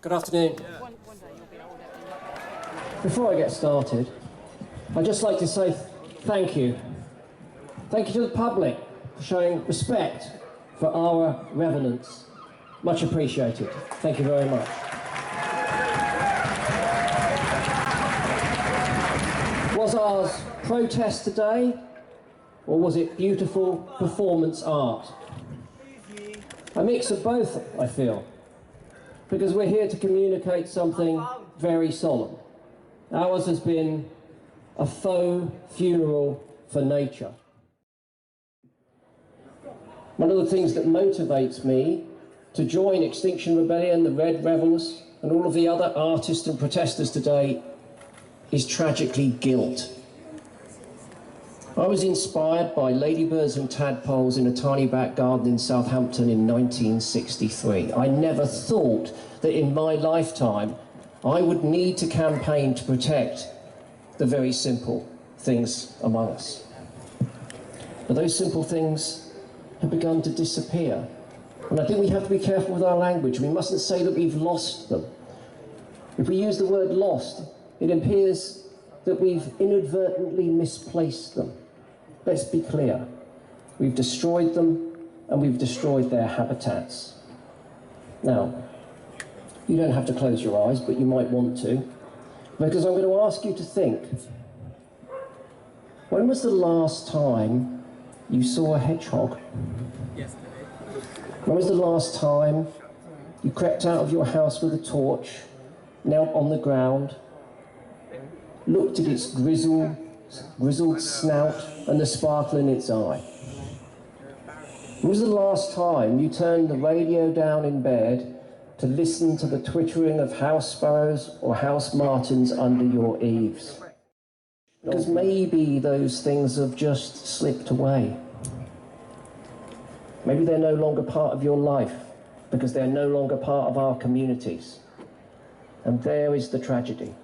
Good afternoon. Before I get started, I'd just like to say thank you. Thank you to the public for showing respect for our revenants. Much appreciated. Thank you very much. Was ours protest today, or was it beautiful performance art? A mix of both, I feel, because we're here to communicate something very solemn. Ours has been a faux funeral for nature. One of the things that motivates me to join Extinction Rebellion, the Red Rebels, and all of the other artists and protesters today is tragically guilt. I was inspired by ladybirds and tadpoles in a tiny back garden in Southampton in 1963. I never thought that in my lifetime I would need to campaign to protect the very simple things among us. But those simple things have begun to disappear. And I think we have to be careful with our language. We mustn't say that we've lost them. If we use the word lost, it appears that we've inadvertently misplaced them. Let's be clear. We've destroyed them and we've destroyed their habitats. Now, you don't have to close your eyes, but you might want to, because I'm going to ask you to think. When was the last time you saw a hedgehog? Yesterday. When was the last time you crept out of your house with a torch, knelt on the ground, looked at its grizzled snout and the sparkle in its eye? When was the last time you turned the radio down in bed to listen to the twittering of house sparrows or house martins under your eaves? Because maybe those things have just slipped away. Maybe they're no longer part of your life because they're no longer part of our communities. And there is the tragedy.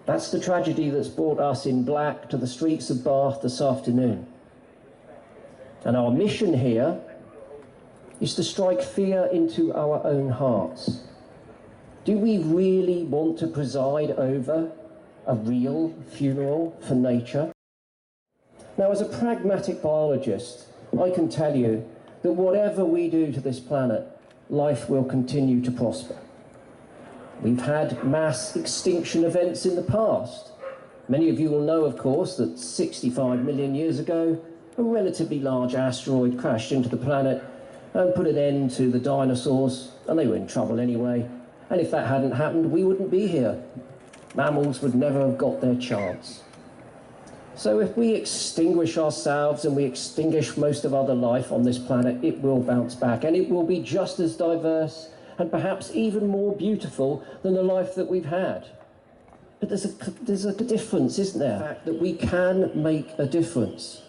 That's the tragedy that's brought us in black to the streets of Bath this afternoon. And our mission here is to strike fear into our own hearts. Do we really want to preside over a real funeral for nature? Now, as a pragmatic biologist, I can tell you that whatever we do to this planet, life will continue to prosper. We've had mass extinction events in the past. Many of you will know, of course, that 65 million years ago, a relatively large asteroid crashed into the planet and put an end to the dinosaurs, and they were in trouble anyway. And if that hadn't happened, we wouldn't be here. Mammals would never have got their chance. So if we extinguish ourselves and we extinguish most of other life on this planet, it will bounce back, and it will be just as diverse and perhaps even more beautiful than the life that we've had. But there's a difference, isn't there? The fact that we can make a difference.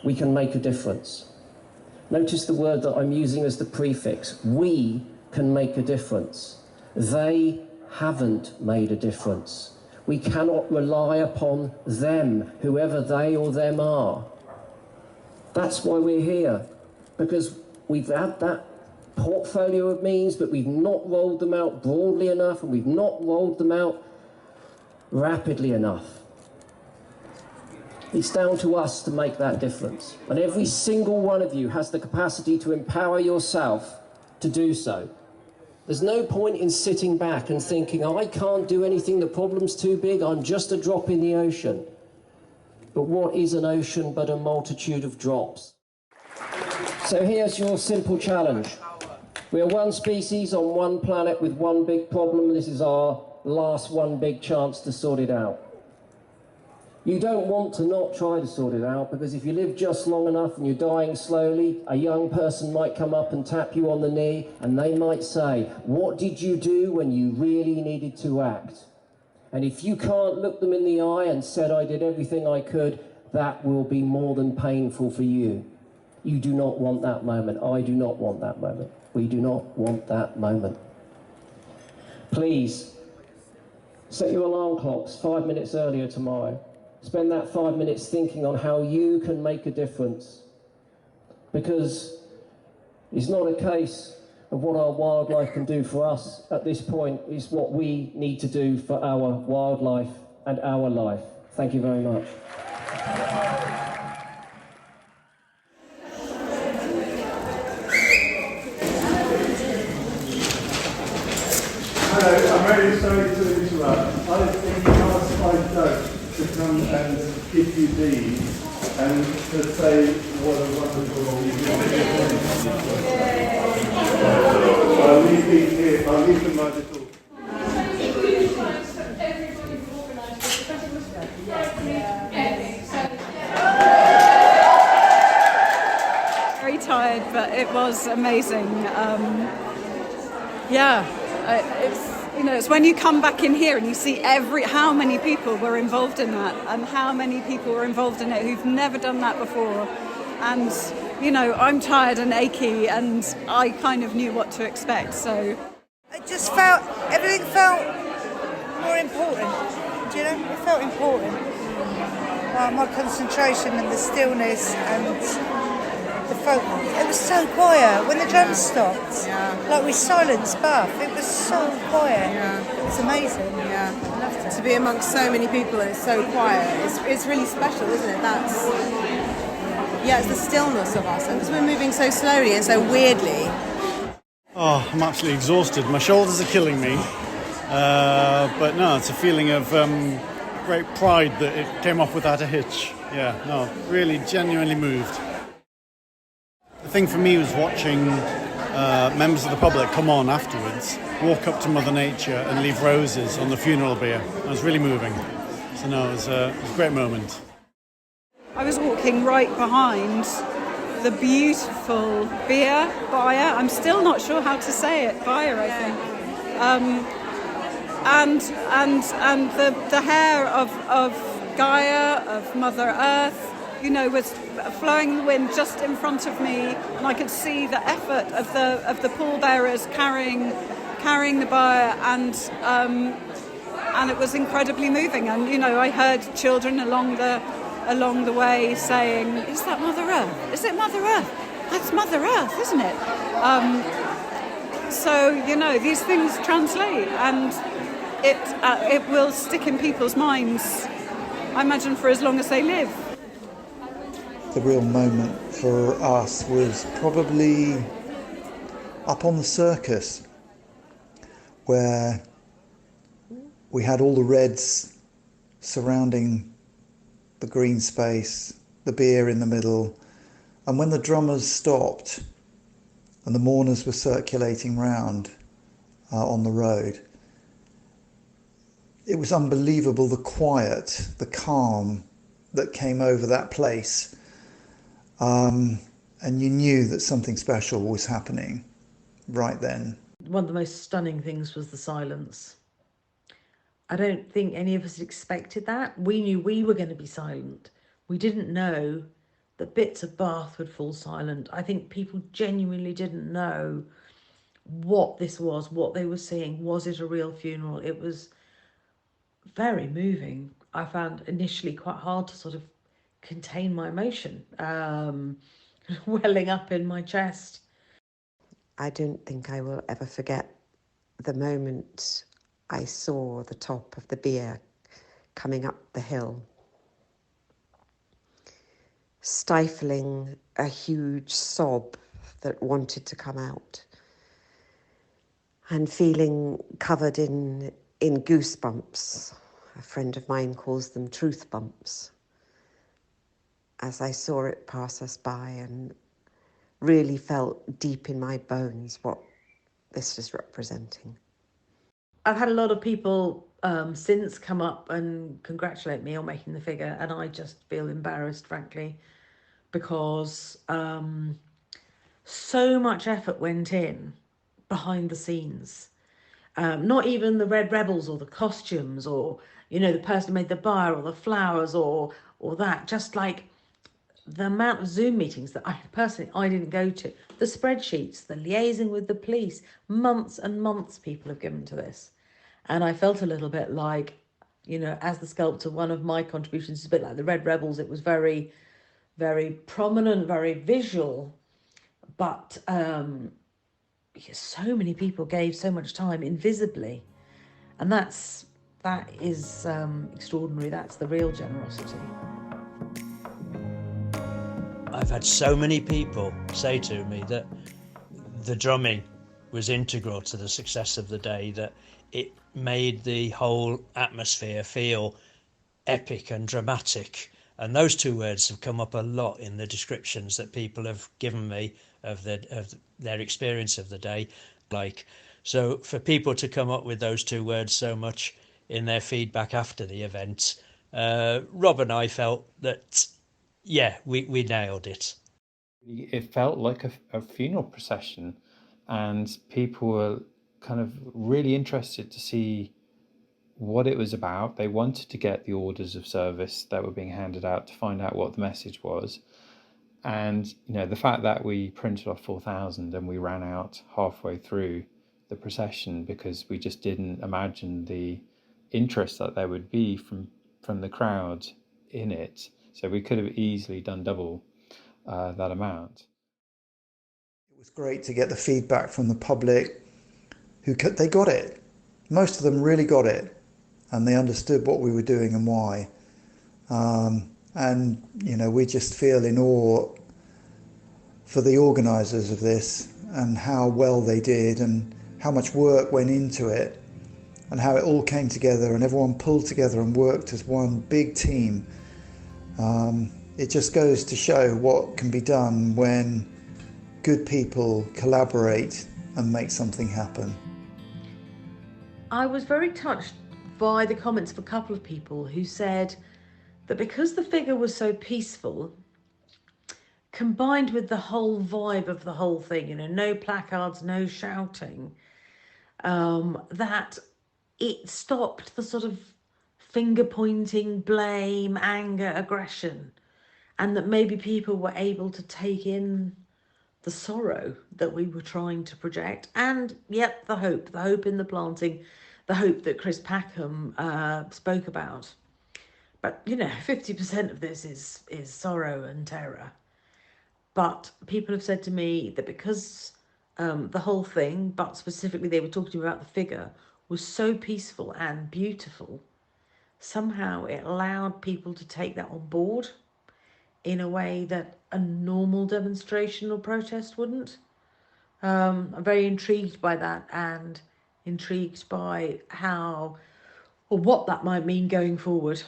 We can make a difference. Notice the word that I'm using as the prefix. We can make a difference. They haven't made a difference. We cannot rely upon them, whoever they or them are. That's why we're here, because we've had that portfolio of means, but we've not rolled them out broadly enough, and we've not rolled them out rapidly enough. It's down to us to make that difference. And every single one of you has the capacity to empower yourself to do so. There's no point in sitting back and thinking, I can't do anything, the problem's too big, I'm just a drop in the ocean. But what is an ocean but a multitude of drops? So here's your simple challenge. We are one species on one planet with one big problem, and this is our last one big chance to sort it out. You don't want to not try to sort it out, because if you live just long enough and you're dying slowly, a young person might come up and tap you on the knee, and they might say, what did you do when you really needed to act? And if you can't look them in the eye and said, I did everything I could, that will be more than painful for you. You do not want that moment. I do not want that moment. We do not want that moment. Please, set your alarm clocks 5 minutes earlier tomorrow. Spend that 5 minutes thinking on how you can make a difference. Because it's not a case of what our wildlife can do for us at this point, it's what we need to do for our wildlife and our life. Thank you very much. Hello, I'm very sorry to interrupt. I was thinking asked by Doug to come and give you these and to say what a wonderful I'll leave these here. I'll leave them by the door. Very tired, but it was amazing. It's when you come back in here and you see how many people were involved in that, and how many people were involved in it who've never done that before. And I'm tired and achy, and I kind of knew what to expect. So everything felt more important. Do you know? It felt important. My concentration and the stillness and the folk. It was so quiet when the drums stopped. Yeah. Like we silenced Bath. It was so quiet. Yeah. It was amazing. Yeah. I loved it. To be amongst so many people and it's so quiet, it's really special, isn't it? Yeah, it's the stillness of us, and because we're moving so slowly and so weirdly. Oh, I'm absolutely exhausted. My shoulders are killing me. But no, it's a feeling of great pride that it came off without a hitch. Yeah, no, really genuinely moved. The thing for me was watching members of the public come on afterwards, walk up to Mother Nature and leave roses on the funeral bier. It was really moving. So no, it was a great moment. I was walking right behind the beautiful bier. I'm still not sure how to say it. Bier, I think. And the hair of Gaia, of Mother Earth, was flowing in the wind just in front of me, and I could see the effort of the pallbearers carrying the bier, and it was incredibly moving. And I heard children along the way saying, "Is that Mother Earth? Is it Mother Earth? That's Mother Earth, isn't it?" So these things translate, and it will stick in people's minds, I imagine, for as long as they live. The real moment for us was probably up on the circus, where we had all the reds surrounding the green space, the beer in the middle, and when the drummers stopped and the mourners were circulating round on the road, it was unbelievable, the quiet, the calm that came over that place. And you knew that something special was happening right then. One of the most stunning things was the silence. I don't think any of us expected that. We knew we were going to be silent. We didn't know that bits of Bath would fall silent. I think people genuinely didn't know what this was, what they were seeing. Was it a real funeral? It was very moving. I found initially quite hard to sort of contain my emotion, welling up in my chest. I don't think I will ever forget the moment I saw the top of the bier coming up the hill, stifling a huge sob that wanted to come out, and feeling covered in goosebumps. A friend of mine calls them truth bumps, as I saw it pass us by, and really felt deep in my bones what this was representing. I've had a lot of people since come up and congratulate me on making the figure, and I just feel embarrassed, frankly, because so much effort went in behind the scenes. Not even the Red Rebels or the costumes or, the person who made the bier or the flowers or that, just like the amount of Zoom meetings that I didn't go to, the spreadsheets, the liaising with the police, months and months people have given to this. And I felt a little bit like, as the sculptor, one of my contributions is a bit like the Red Rebels. It was very, very prominent, very visual, but so many people gave so much time invisibly. And that is extraordinary. That's the real generosity. I've had so many people say to me that the drumming was integral to the success of the day, that it made the whole atmosphere feel epic and dramatic. And those two words have come up a lot in the descriptions that people have given me of their experience of the day. So for people to come up with those two words so much in their feedback after the event, Rob and I felt that, yeah, we nailed it. It felt like a funeral procession, and people were kind of really interested to see what it was about. They wanted to get the orders of service that were being handed out to find out what the message was. And, the fact that we printed off 4,000 and we ran out halfway through the procession because we just didn't imagine the interest that there would be from the crowd in it. So we could have easily done double that amount. It was great to get the feedback from the public they got it. Most of them really got it, and they understood what we were doing and why. And, you know, we just feel in awe for the organisers of this and how well they did and how much work went into it and how it all came together and everyone pulled together and worked as one big team. It just goes to show what can be done when good people collaborate and make something happen. I was very touched by the comments of a couple of people who said that because the figure was so peaceful, combined with the whole vibe of the whole thing, you know, no placards, no shouting, that it stopped the sort of finger pointing, blame, anger, aggression, and that maybe people were able to take in the sorrow that we were trying to project, and yet the hope in the planting, the hope that Chris Packham spoke about. But, you know, 50% of this is sorrow and terror. But people have said to me that because the whole thing, but specifically they were talking about the figure, was so peaceful and beautiful, somehow it allowed people to take that on board in a way that a normal demonstration or protest wouldn't. I'm very intrigued by that and intrigued by how or what that might mean going forward.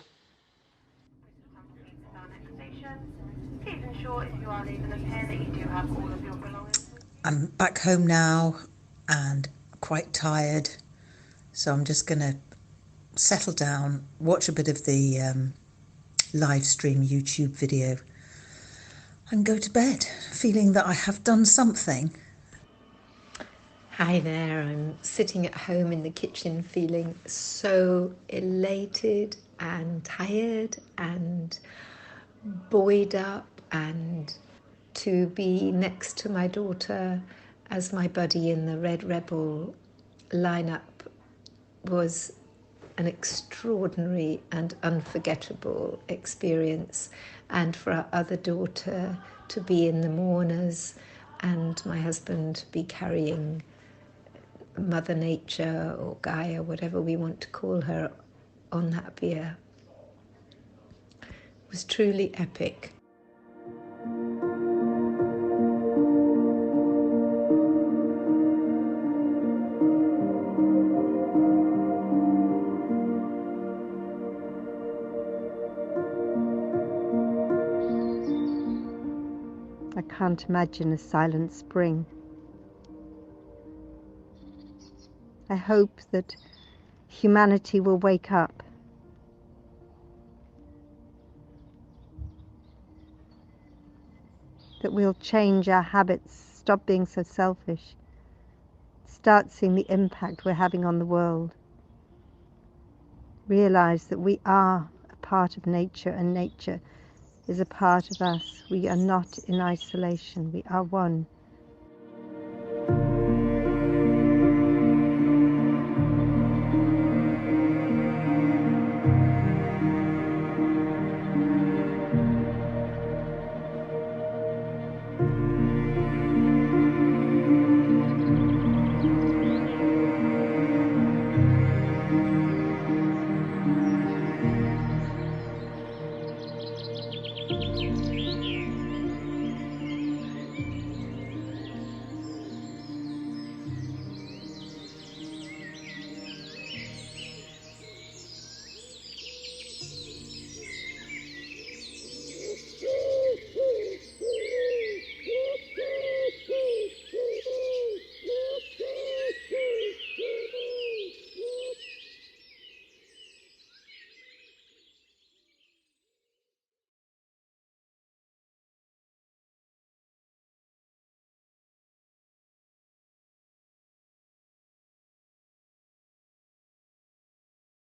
Please ensure if you are leaving us here that you do have all of your belongings. I'm back home now and quite tired, so I'm just going to settle down, watch a bit of the live stream YouTube video and go to bed, feeling that I have done something. Hi there, I'm sitting at home in the kitchen feeling so elated and tired and buoyed up, and to be next to my daughter as my buddy in the Red Rebel lineup was an extraordinary and unforgettable experience, and for our other daughter to be in the mourners and my husband to be carrying Mother Nature or Gaia, whatever we want to call her, on that bier was truly epic. I can't imagine a silent spring. I hope that humanity will wake up. That we'll change our habits, stop being so selfish, start seeing the impact we're having on the world. Realize that we are a part of nature and nature is a part of us. We are not in isolation, we are one.